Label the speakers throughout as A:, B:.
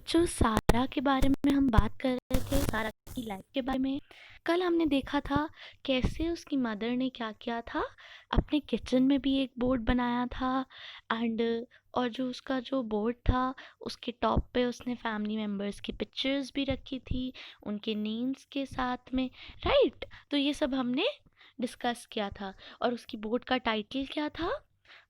A: बच्चों, सारा के बारे में हम बात कर रहे थे, सारा की लाइफ के बारे में। कल हमने देखा था कैसे उसकी मदर ने क्या किया था, अपने किचन में भी एक बोर्ड बनाया था। एंड और जो उसका जो बोर्ड था उसके टॉप पे उसने फैमिली मेम्बर्स की पिक्चर्स भी रखी थी, उनके नेम्स के साथ में। राइट, तो ये सब हमने डिस्कस किया था। और उसकी बोर्ड का टाइटल क्या था?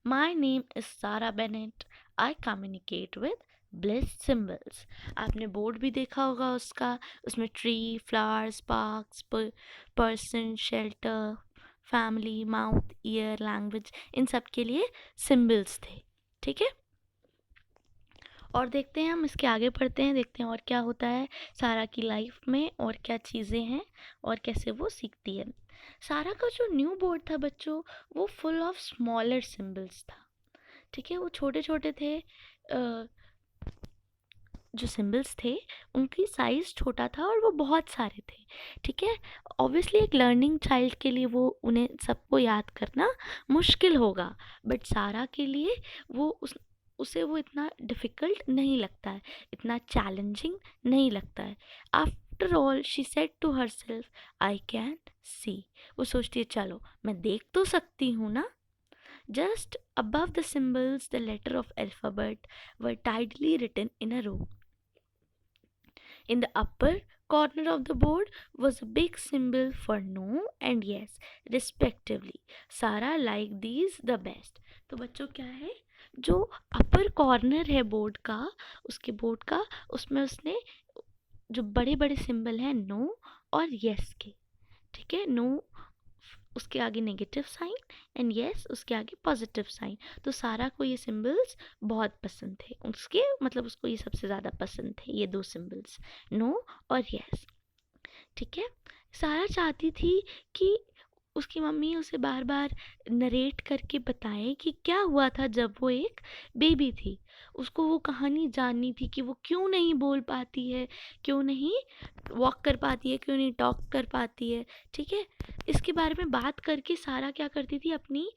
A: My name is Sara Bennett, I communicate with Bliss symbols. आपने बोर्ड भी देखा होगा उसका, उसमें tree, flowers, parks, person, shelter, family, mouth, ear, language, इन सब के लिए सिंबल्स थे। ठीक है, और देखते हैं, हम इसके आगे पढ़ते हैं, देखते हैं और क्या होता है सारा की लाइफ में, और क्या चीज़ें हैं और कैसे वो सीखती है। सारा का जो न्यू बोर्ड था बच्चों, वो फुल ऑफ स्मॉलर सिंबल्स था। ठीक है, वो छोटे छोटे थे। जो सिंबल्स थे उनकी साइज़ छोटा था और वो बहुत सारे थे। ठीक है, ऑब्वियसली एक लर्निंग चाइल्ड के लिए वो उन्हें सबको याद करना मुश्किल होगा, बट सारा के लिए वो उसे वो इतना डिफ़िकल्ट नहीं लगता है, इतना चैलेंजिंग नहीं लगता है। After all she said to herself, I can see. वो सोचती है चलो मैं देख तो सकती हूँ ना। Just above the symbols, the letter of alphabet were tidily written in a row. In the upper corner of the board was a big symbol for no and yes, respectively. Sarah liked these the best. तो बच्चों क्या है, जो अपर corner है board का, उसके board का, उसमें उसने जो बड़े बड़े सिंबल हैं नो और यस के। ठीक है, नो उसके आगे नेगेटिव साइन एंड यस उसके आगे पॉजिटिव साइन। तो सारा को ये सिंबल्स बहुत पसंद थे, उसके मतलब उसको ये सबसे ज़्यादा पसंद थे, ये दो सिंबल्स, नो और यस। ठीक है, सारा चाहती थी कि उसकी मम्मी उसे बार बार नरेट करके बताए कि क्या हुआ था जब वो एक बेबी थी। उसको वो कहानी जाननी थी कि वो क्यों नहीं बोल पाती है, क्यों नहीं वॉक कर पाती है, क्यों नहीं टॉक कर पाती है। ठीक है, इसके बारे में बात करके सारा क्या करती थी, अपनी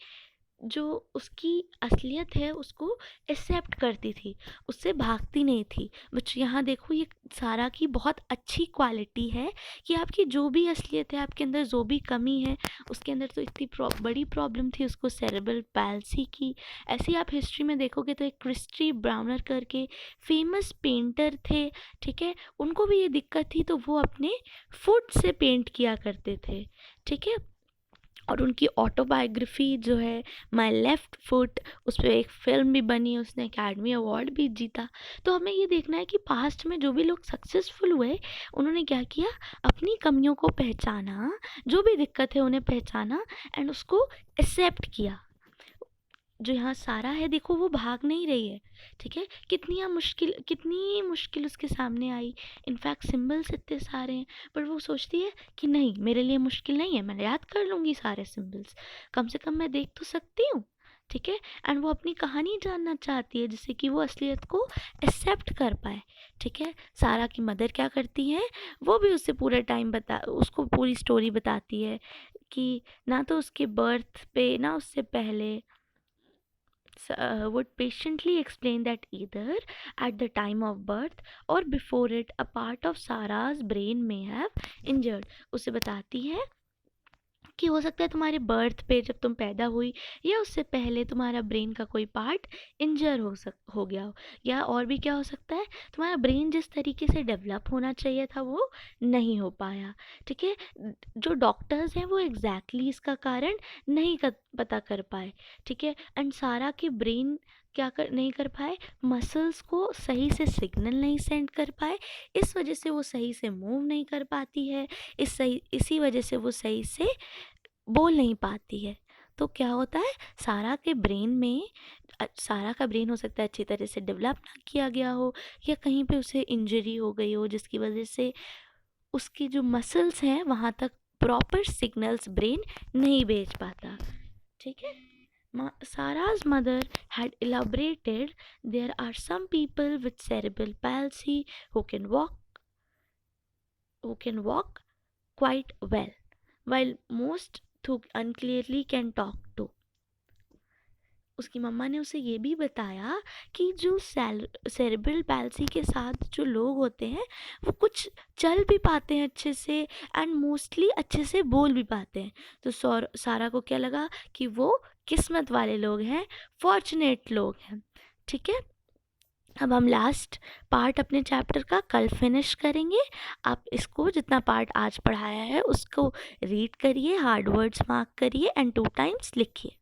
A: जो उसकी असलियत है उसको एक्सेप्ट करती थी, उससे भागती नहीं थी। बच्चों यहाँ देखो, ये सारा की बहुत अच्छी क्वालिटी है कि आपकी जो भी असलियत है, आपके अंदर जो भी कमी है, उसके अंदर तो इतनी बड़ी प्रॉब्लम थी उसको सेरेब्रल पैल्सी की। ऐसे ही आप हिस्ट्री में देखोगे तो एक क्रिस्टी ब्राउनर करके फेमस पेंटर थे। ठीक है, उनको भी ये दिक्कत थी, तो वो अपने फुट से पेंट किया करते थे। ठीक है, और उनकी ऑटोबायोग्राफी जो है माय लेफ्ट फुट, उस पर एक फिल्म भी बनी, उसने एकेडमी अवार्ड भी जीता। तो हमें ये देखना है कि पास्ट में जो भी लोग सक्सेसफुल हुए, उन्होंने क्या किया, अपनी कमियों को पहचाना, जो भी दिक्कत है उन्हें पहचाना एंड उसको एक्सेप्ट किया। जो यहाँ सारा है देखो, वो भाग नहीं रही है। ठीक है, कितनी मुश्किल उसके सामने आई। इनफैक्ट सिंबल्स इतने सारे हैं, पर वो सोचती है कि नहीं, मेरे लिए मुश्किल नहीं है, मैं याद कर लूँगी सारे सिंबल्स, कम से कम मैं देख तो सकती हूँ। ठीक है, एंड वो अपनी कहानी जानना चाहती है जिससे कि वो असलियत को एक्सेप्ट कर पाए। ठीक है, सारा की मदर क्या करती है, वो भी उससे पूरा टाइम उसको पूरी स्टोरी बताती है कि ना तो उसके बर्थ पे ना उससे पहले would patiently explain that either at the time of birth or before it, a part of Sarah's brain may have injured. उसे बताती है कि हो सकता है तुम्हारे बर्थ पे, जब तुम पैदा हुई या उससे पहले, तुम्हारा ब्रेन का कोई पार्ट इंजर हो गया हो, या और भी क्या हो सकता है, तुम्हारा ब्रेन जिस तरीके से डेवलप होना चाहिए था वो नहीं हो पाया। ठीक है, जो डॉक्टर्स हैं वो इसका कारण नहीं पता कर पाए। ठीक है, एंड सारा के ब्रेन नहीं कर पाए, मसल्स को सही से सिग्नल नहीं सेंड कर पाए, इस वजह से वो सही से मूव नहीं कर पाती है, इसी वजह से वो सही से बोल नहीं पाती है। तो क्या होता है, सारा के ब्रेन में सारा का ब्रेन हो सकता है अच्छी तरह से डेवलप ना किया गया हो, या कहीं पे उसे इंजरी हो गई हो जिसकी वजह से उसकी जो मसल्स हैं वहाँ तक प्रॉपर सिग्नल्स ब्रेन नहीं भेज पाता। ठीक है, Sarah's mother had elaborated, there are some people with cerebral palsy who can walk quite well, while most who unclearly can talk to. उसकी मम्मा ने उसे ये भी बताया कि जो सेरेब्रल पैल्सी के साथ जो लोग होते हैं वो कुछ चल भी पाते हैं अच्छे से एंड मोस्टली अच्छे से बोल भी पाते हैं। तो सारा को क्या लगा कि वो किस्मत वाले लोग हैं, फॉर्चुनेट लोग हैं। ठीक है, अब हम लास्ट पार्ट अपने चैप्टर का कल फिनिश करेंगे। आप इसको जितना पार्ट आज पढ़ाया है उसको रीड करिए, हार्ड वर्ड्स मार्क करिए एंड 2 टाइम्स लिखिए।